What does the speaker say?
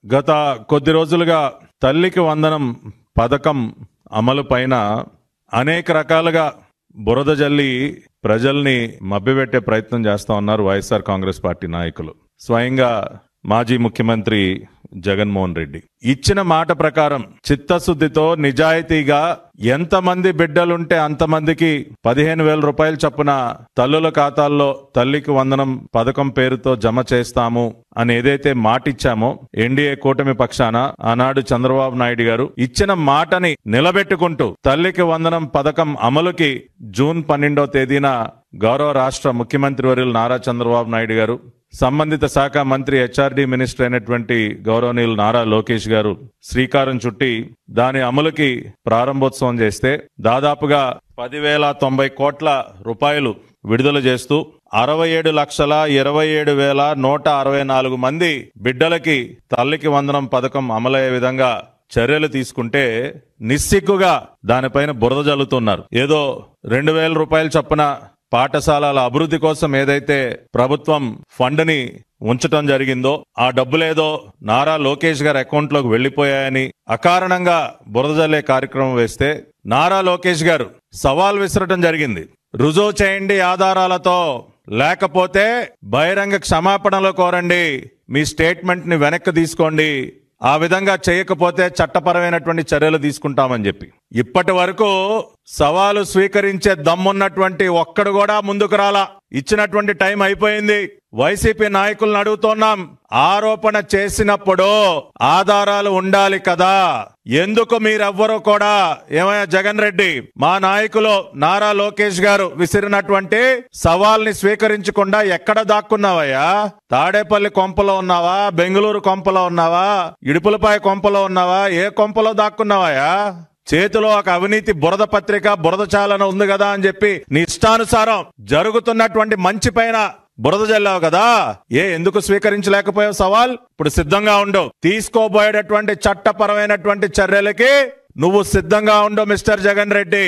గత కొద్ది రోజులుగా తల్లికి వందనం పథకం అమలు పైన అనేక రకాలుగా బురద జల్లి ప్రజల్ని మభ్యపెట్టే ప్రయత్నం చేస్తా ఉన్నారు వైఎస్ఆర్ కాంగ్రెస్ పార్టీ నాయకులు. స్వయంగా మాజీ ముఖ్యమంత్రి జగన్మోహన్ రెడ్డి ఇచ్చిన మాట ప్రకారం చిత్తశుద్ధితో నిజాయితీగా ఎంతమంది బిడ్డలుంటే అంతమందికి 15,000 రూపాయలు చొప్పున తల్లుల ఖాతాల్లో తల్లికి వందనం పథకం పేరుతో జమ చేస్తాము అని ఏదైతే మాట ఇచ్చామో ఎన్డీఏ కూటమి పక్షాన ఆనాడు చంద్రబాబు నాయుడు గారు ఇచ్చిన మాటని నిలబెట్టుకుంటూ తల్లికి వందనం పథకం అమలుకి జూన్ 12వ తేదీన గౌరవ రాష్ట్ర ముఖ్యమంత్రి వర్యులు నారా చంద్రబాబు నాయుడు గారు, సంబంధిత శాఖ మంత్రి హెచ్ఆర్డీ మినిస్టర్ అయినటువంటి గౌరవనీయులు నారా లోకేష్ గారు శ్రీకారం చుట్టి దాని అమలుకి ప్రారంభోత్సవం చేస్తే దాదాపుగా 10,090 కోట్ల రూపాయలు విడుదల చేస్తూ 67,27,164 మంది బిడ్డలకి తల్లికి వందనం పథకం అమలయ్యే విధంగా చర్యలు తీసుకుంటే నిస్సిగ్గుగా దానిపైన బురద జల్లుతున్నారు. ఏదో 2,000 రూపాయలు చొప్పున పాఠశాలల అభివృద్ధి కోసం ఏదైతే ప్రభుత్వం ఫండ్ ని ఉంచటం జరిగిందో ఆ డబ్బులేదో నారా లోకేష్ గారి అకౌంట్ లోకి వెళ్లిపోయాయని అకారణంగా బురద జల్లే కార్యక్రమం వేస్తే నారా లోకేష్ గారు సవాల్ విసరటం జరిగింది. రుజువు చేయండి ఆధారాలతో, లేకపోతే బహిరంగ క్షమాపణలు కోరండి, మీ స్టేట్మెంట్ ని వెనక్కి తీసుకోండి, ఆ విధంగా చేయకపోతే చట్టపరమైనటువంటి చర్యలు తీసుకుంటామని చెప్పి ఇప్పటి వరకు సవాలు స్వీకరించే దమ్మున్నటువంటి ఒక్కడు కూడా ముందుకు రాలా. ఇచ్చినటువంటి టైం అయిపోయింది. వైసీపీ నాయకులను అడుగుతున్నాం, ఆరోపణ చేసినప్పుడు ఆధారాలు ఉండాలి కదా, ఎందుకు మీరెవ్వరూ కూడా ఏమయ్యా జగన్ రెడ్డి, మా నాయకులు నారా లోకేష్ గారు విసిరినటువంటి సవాల్ని స్వీకరించకుండా ఎక్కడ దాక్కున్నావయ్యా? తాడేపల్లి కొంపలో ఉన్నావా, బెంగళూరు కొంపలో ఉన్నావా, ఇడుపులపాయ కొంపలో ఉన్నావా, ఏ కొంపలో దాక్కున్నావయ్యా? చేతిలో ఒక అవినీతి బురద పత్రిక, బురద చాలన ఉంది కదా అని చెప్పి నీ ఇష్టానుసారం జరుగుతున్నటువంటి మంచి పైన బురద జల్లావు కదా, ఎందుకు స్వీకరించలేకపోయావు సవాల్? ఇప్పుడు సిద్ధంగా ఉండు, తీసుకోబోయేటటువంటి చట్టపరమైనటువంటి చర్యలకి నువ్వు సిద్ధంగా ఉండు మిస్టర్ జగన్ రెడ్డి.